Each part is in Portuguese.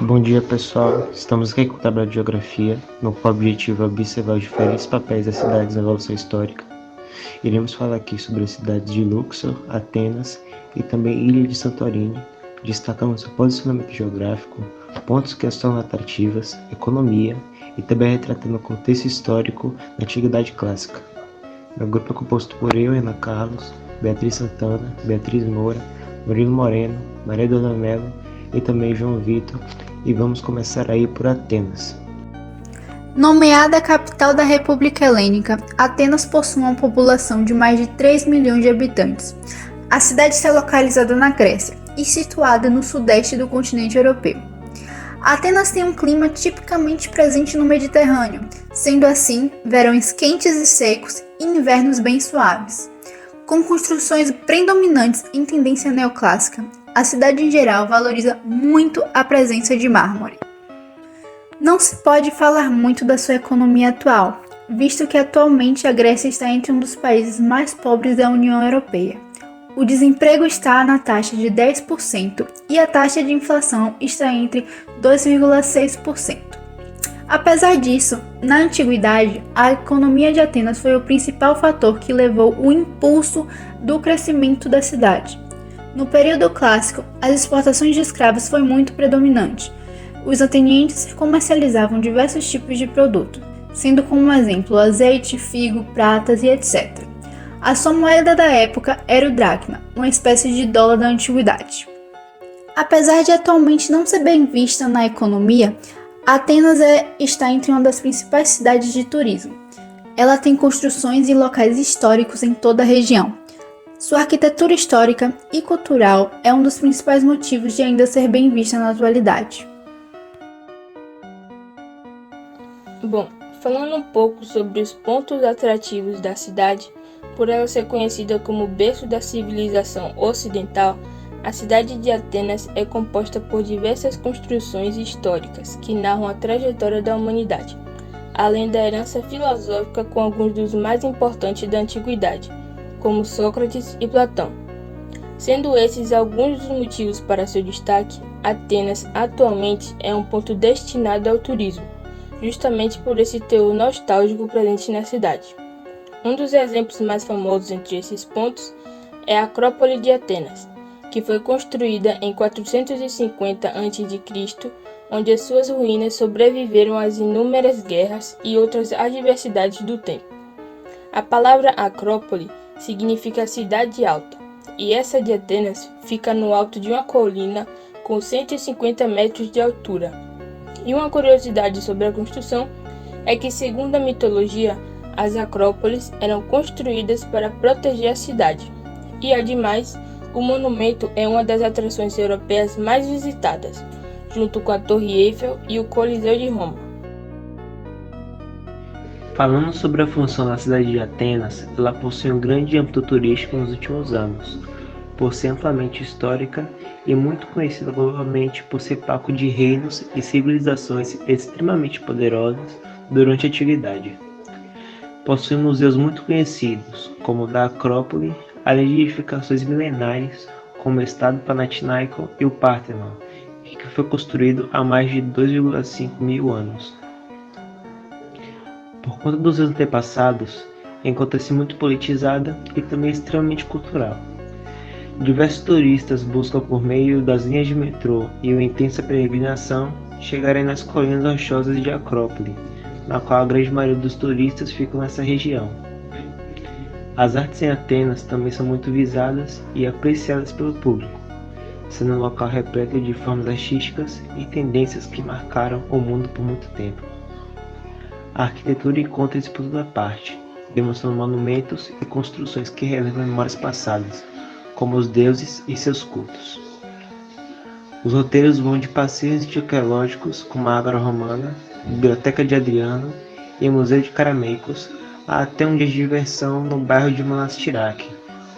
Bom dia, pessoal. Estamos aqui com o tabela de geografia, no qual o objetivo é observar os diferentes papéis das cidades na evolução histórica. Iremos falar aqui sobre as cidades de Luxor, Atenas e também Ilha de Santorini, destacando seu posicionamento geográfico, pontos que as tornam atrativas, economia e também retratando o contexto histórico da Antiguidade Clássica. Meu grupo é composto por eu, Ana Carlos, Beatriz Santana, Beatriz Moura, Murilo Moreno, Maria Dona Mello e também João Vitor, e vamos começar aí por Atenas. Nomeada capital da República Helênica, Atenas possui uma população de mais de 3 milhões de habitantes. A cidade está localizada na Grécia e situada no sudeste do continente europeu. Atenas tem um clima tipicamente presente no Mediterrâneo, sendo assim verões quentes e secos e invernos bem suaves. Com construções predominantes em tendência neoclássica, a cidade em geral valoriza muito a presença de mármore. Não se pode falar muito da sua economia atual, visto que atualmente a Grécia está entre um dos países mais pobres da União Europeia. O desemprego está na taxa de 10% e a taxa de inflação está entre 2,6%. Apesar disso, na antiguidade, a economia de Atenas foi o principal fator que levou o impulso do crescimento da cidade. No período clássico, as exportações de escravos foi muito predominante. Os atenienses comercializavam diversos tipos de produtos, sendo como exemplo azeite, figo, pratas e etc. A sua moeda da época era o dracma, uma espécie de dólar da antiguidade. Apesar de atualmente não ser bem vista na economia, Atenas está entre uma das principais cidades de turismo. Ela tem construções e locais históricos em toda a região. Sua arquitetura histórica e cultural é um dos principais motivos de ainda ser bem vista na atualidade. Bom, falando um pouco sobre os pontos atrativos da cidade, por ela ser conhecida como berço da civilização ocidental, a cidade de Atenas é composta por diversas construções históricas que narram a trajetória da humanidade, além da herança filosófica com alguns dos mais importantes da antiguidade, como Sócrates e Platão. Sendo esses alguns dos motivos para seu destaque, Atenas atualmente é um ponto destinado ao turismo, justamente por esse teor nostálgico presente na cidade. Um dos exemplos mais famosos entre esses pontos é a Acrópole de Atenas, que foi construída em 450 a.C., onde as suas ruínas sobreviveram às inúmeras guerras e outras adversidades do tempo. A palavra Acrópole significa cidade alta, e essa de Atenas fica no alto de uma colina com 150 metros de altura. E uma curiosidade sobre a construção é que, segundo a mitologia, as acrópoles eram construídas para proteger a cidade. E, ademais, o monumento é uma das atrações europeias mais visitadas, junto com a Torre Eiffel e o Coliseu de Roma. Falando sobre a função da cidade de Atenas, ela possui um grande âmbito turístico nos últimos anos, por ser amplamente histórica e muito conhecida globalmente por ser palco de reinos e civilizações extremamente poderosas durante a antiguidade. Possui museus muito conhecidos, como o da Acrópole, além de edificações milenares, como o Estado Panatinaico e o Pártenon, que foi construído há mais de 2,5 mil anos. Por conta dos seus antepassados, encontra-se muito politizada e também extremamente cultural. Diversos turistas buscam, por meio das linhas de metrô e uma intensa peregrinação, chegarem nas colinas rochosas de Acrópole, na qual a grande maioria dos turistas ficam nessa região. As artes em Atenas também são muito visadas e apreciadas pelo público, sendo um local repleto de formas artísticas e tendências que marcaram o mundo por muito tempo. A arquitetura encontra-se por toda parte, demonstrando monumentos e construções que relevam memórias passadas, como os deuses e seus cultos. Os roteiros vão de passeios arqueológicos, como a Ágora Romana, Biblioteca de Adriano e Museu de Carameicos, até um dia de diversão no bairro de Monastirake,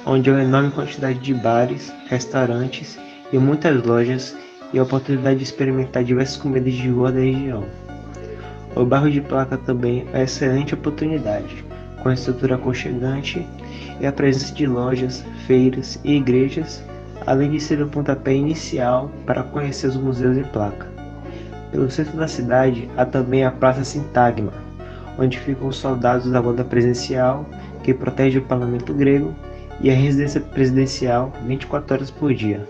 onde há uma enorme quantidade de bares, restaurantes e muitas lojas e a oportunidade de experimentar diversas comidas de rua da região. O bairro de Placa também é uma excelente oportunidade, com a estrutura aconchegante e a presença de lojas, feiras e igrejas, além de ser o pontapé inicial para conhecer os museus de Placa. Pelo centro da cidade há também a Praça Sintagma, onde ficam os soldados da guarda presidencial que protege o parlamento grego e a residência presidencial 24 horas por dia.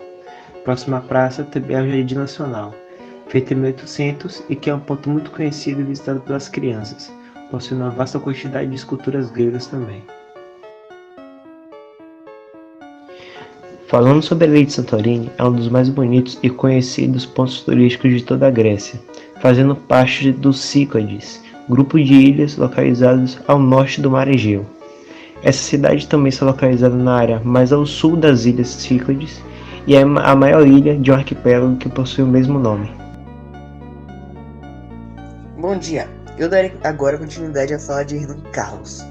Próxima praça também é o Jardim Nacional, feito em 1800 e que é um ponto muito conhecido e visitado pelas crianças, possuindo uma vasta quantidade de esculturas gregas também. Falando sobre a Ilha de Santorini, é um dos mais bonitos e conhecidos pontos turísticos de toda a Grécia, fazendo parte dos Cíclades, grupo de ilhas localizadas ao norte do Mar Egeu. Essa cidade também está localizada na área mais ao sul das Ilhas Cíclades e é a maior ilha de um arquipélago que possui o mesmo nome. Bom dia, eu darei agora continuidade à fala de Renan Carlos.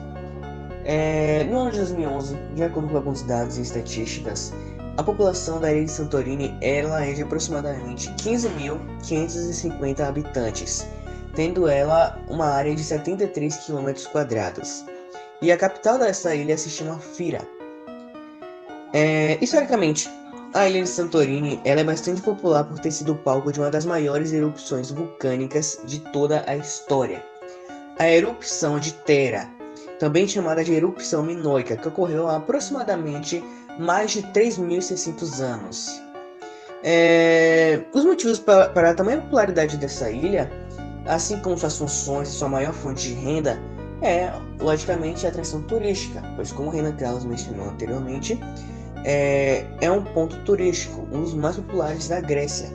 No ano de 2011, de acordo com alguns dados e estatísticas, a população da ilha de Santorini ela é de aproximadamente 15.550 habitantes, tendo ela uma área de 73 km². E a capital dessa ilha se chama Fira. Historicamente, a ilha de Santorini ela é bastante popular por ter sido palco de uma das maiores erupções vulcânicas de toda a história. A erupção de Thera, também chamada de erupção minoica, que ocorreu há aproximadamente mais de 3.600 anos. Os motivos para a tamanha popularidade dessa ilha, assim como suas funções e sua maior fonte de renda, é, logicamente, a atração turística, pois, como o Renan Carlos mencionou anteriormente, é um ponto turístico, um dos mais populares da Grécia.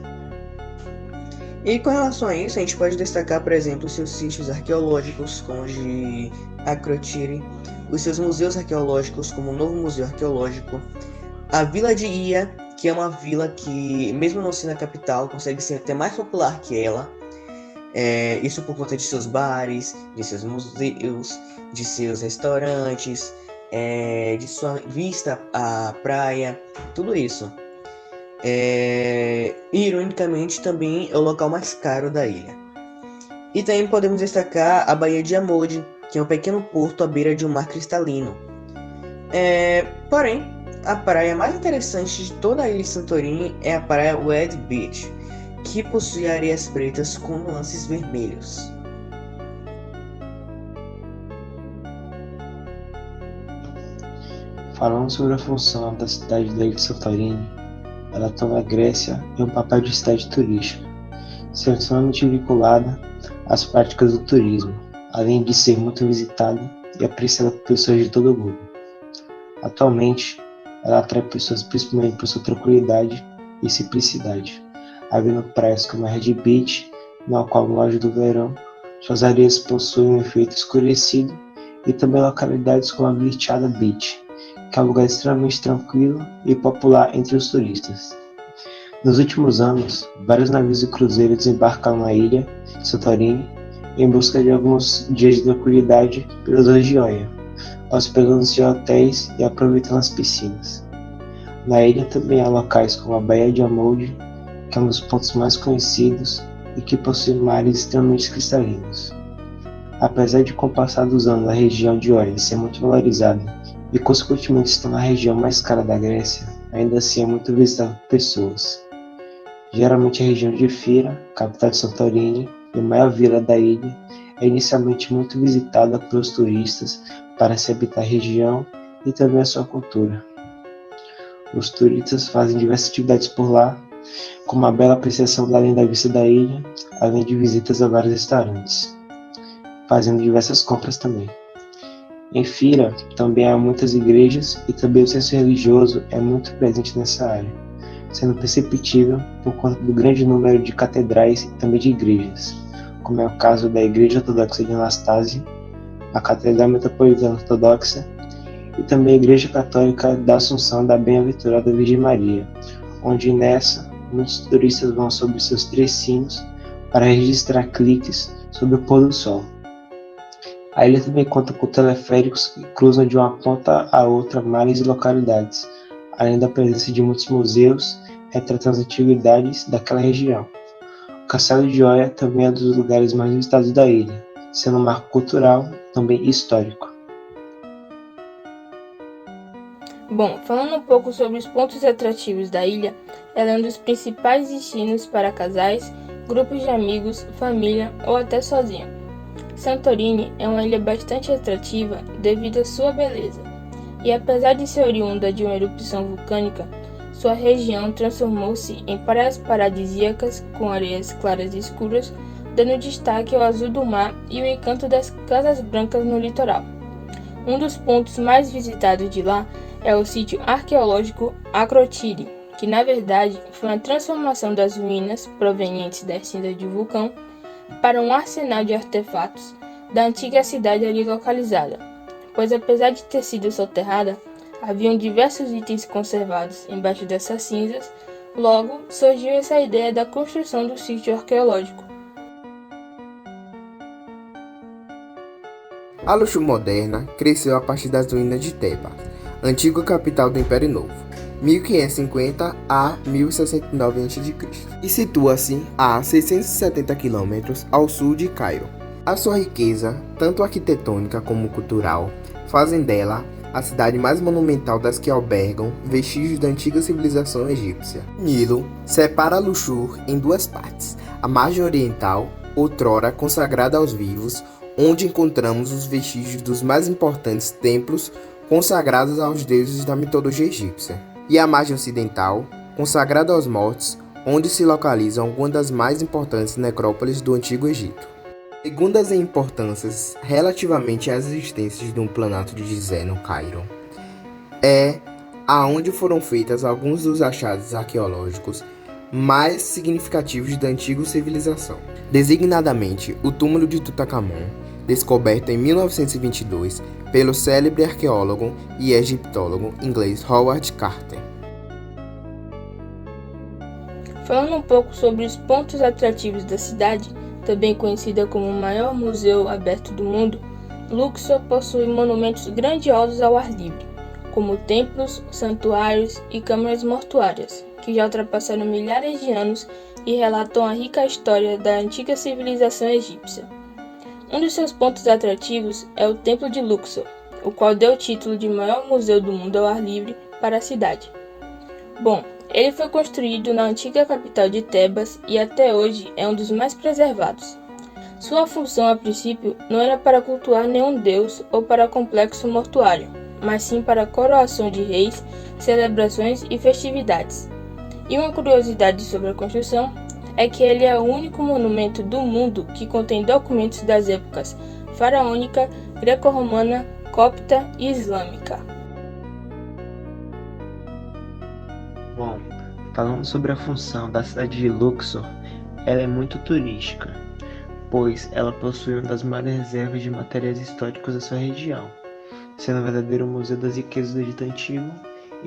E com relação a isso, a gente pode destacar, por exemplo, os seus sítios arqueológicos, como o de Akrotiri, os seus museus arqueológicos, como o Novo Museu Arqueológico, a Vila de Ia, que é uma vila que, mesmo não sendo a capital, consegue ser até mais popular que ela. Isso por conta de seus bares, de seus museus, de seus restaurantes, de sua vista à praia, tudo isso. E, ironicamente, também é o local mais caro da ilha. E também podemos destacar a Baía de Amode, que é um pequeno porto à beira de um mar cristalino. Porém, a praia mais interessante de toda a ilha de Santorini é a praia Red Beach, que possui areias pretas com nuances vermelhos. Falando sobre a função da cidade da ilha de Santorini, ela toma a Grécia em um papel de cidade turística, sendo extremamente vinculada às práticas do turismo, além de ser muito visitada e apreciada por pessoas de todo o globo. Atualmente, ela atrai pessoas principalmente por sua tranquilidade e simplicidade, havendo praias como a Red Beach, na qual no auge do verão, suas areias possuem um efeito escurecido, e também localidades como a Bleachada Beach, que é um lugar extremamente tranquilo e popular entre os turistas. Nos últimos anos, vários navios e cruzeiros desembarcaram na ilha de Santorini em busca de alguns dias de tranquilidade pelas ruas de Oia, hospedando-se em hotéis e aproveitando as piscinas. Na ilha também há locais como a Baía de Amode, que é um dos pontos mais conhecidos e que possui mares extremamente cristalinos. Apesar de, com o passar dos anos, a região de Oia ser muito valorizada e consequentemente estar na região mais cara da Grécia, ainda assim é muito visitada por pessoas. Geralmente a região de Fira, capital de Santorini e maior vila da ilha, é inicialmente muito visitada pelos turistas para se habitar a região e também a sua cultura. Os turistas fazem diversas atividades por lá, como a bela apreciação da linda vista da ilha, além de visitas a vários restaurantes, fazendo diversas compras também. Em Fira também há muitas igrejas e também o senso religioso é muito presente nessa área, sendo perceptível por conta do grande número de catedrais e também de igrejas, como é o caso da Igreja Ortodoxa de Anastásia, a Catedral Metropolitana Ortodoxa e também a Igreja Católica da Assunção da Bem-aventurada Virgem Maria, onde nessa muitos turistas vão sobre seus 3 sinos para registrar cliques sobre o pôr do sol. A ilha também conta com teleféricos que cruzam de uma ponta a outra mares e localidades, além da presença de muitos museus retratando as antiguidades daquela região. O Castelo de Oia também é um dos lugares mais visitados da ilha, sendo um marco cultural também histórico. Bom, falando um pouco sobre os pontos atrativos da ilha, ela é um dos principais destinos para casais, grupos de amigos, família ou até sozinho. Santorini é uma ilha bastante atrativa devido à sua beleza, e apesar de ser oriunda de uma erupção vulcânica, sua região transformou-se em praias paradisíacas com areias claras e escuras, dando destaque ao azul do mar e o encanto das casas brancas no litoral. Um dos pontos mais visitados de lá é o sítio arqueológico Akrotiri, que na verdade foi uma transformação das ruínas provenientes das cinzas de vulcão para um arsenal de artefatos da antiga cidade ali localizada, pois apesar de ter sido soterrada, haviam diversos itens conservados embaixo dessas cinzas, logo surgiu essa ideia da construção do sítio arqueológico. A Luxor moderna cresceu a partir das ruínas de Tebas, antiga capital do Império Novo, 1550 a 1069 a.C., e situa-se a 670 km ao sul de Cairo. A sua riqueza, tanto arquitetônica como cultural, fazem dela a cidade mais monumental das que albergam vestígios da antiga civilização egípcia. O Nilo separa Luxor em duas partes, a margem oriental, outrora consagrada aos vivos, onde encontramos os vestígios dos mais importantes templos consagrados aos deuses da mitologia egípcia, e a margem ocidental, consagrada aos mortos, onde se localizam algumas das mais importantes necrópolis do Antigo Egito. Segundas em importâncias relativamente às existências de um planalto de Gizé no Cairo, é aonde foram feitas alguns dos achados arqueológicos mais significativos da antiga civilização, designadamente o túmulo de Tutankhamon, descoberto em 1922 pelo célebre arqueólogo e egiptólogo inglês Howard Carter. Falando um pouco sobre os pontos atrativos da cidade, também conhecida como o maior museu aberto do mundo, Luxor possui monumentos grandiosos ao ar livre, como templos, santuários e câmaras mortuárias, que já ultrapassaram milhares de anos e relatam a rica história da antiga civilização egípcia. Um dos seus pontos atrativos é o Templo de Luxor, o qual deu o título de maior museu do mundo ao ar livre para a cidade. Bom, ele foi construído na antiga capital de Tebas e até hoje é um dos mais preservados. Sua função a princípio não era para cultuar nenhum deus ou para complexo mortuário, mas sim para coroação de reis, celebrações e festividades. E uma curiosidade sobre a construção é que ele é o único monumento do mundo que contém documentos das épocas faraônica, greco-romana, copta e islâmica. Bom, falando sobre a função da cidade de Luxor, ela é muito turística, pois ela possui uma das maiores reservas de materiais históricos da sua região, sendo um verdadeiro museu das riquezas do Egito Antigo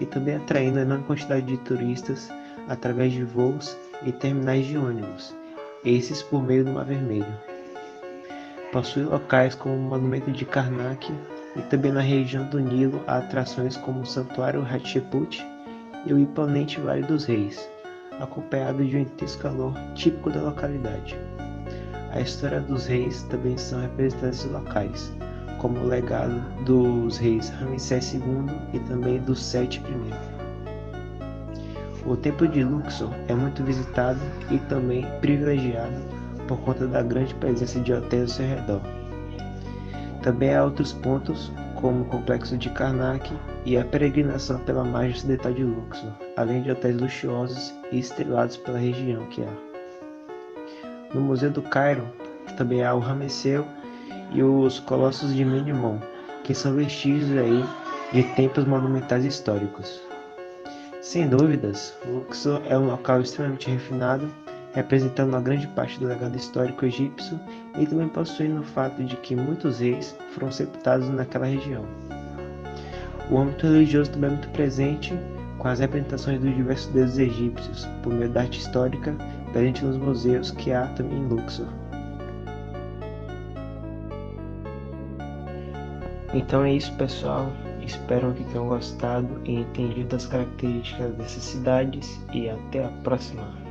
e também atraindo enorme quantidade de turistas através de voos e terminais de ônibus, esses por meio do Mar Vermelho. Possui locais como o Monumento de Karnak e também na região do Nilo há atrações como o Santuário Hatshepsut e o imponente Vale dos Reis, acompanhado de um intenso calor típico da localidade. A história dos reis também são representadas em locais, como o legado dos reis Ramsés II e também do Sete I. O Templo de Luxor é muito visitado e também privilegiado por conta da grande presença de hotéis ao seu redor. Também há outros pontos, como o Complexo de Karnak e a peregrinação pela margem ocidental de Luxor, além de hotéis luxuosos e estrelados pela região que há. No Museu do Cairo também há o Ramesseu e os Colossos de Menimon, que são vestígios aí de templos monumentais históricos. Sem dúvidas, Luxor é um local extremamente refinado, representando uma grande parte do legado histórico egípcio e também possuindo o fato de que muitos reis foram sepultados naquela região. O âmbito religioso também é muito presente, com as representações dos diversos deuses egípcios, por meio da arte histórica presente nos museus que há também em Luxor. Então é isso, pessoal. Espero que tenham gostado e entendido das características dessas cidades e até a próxima.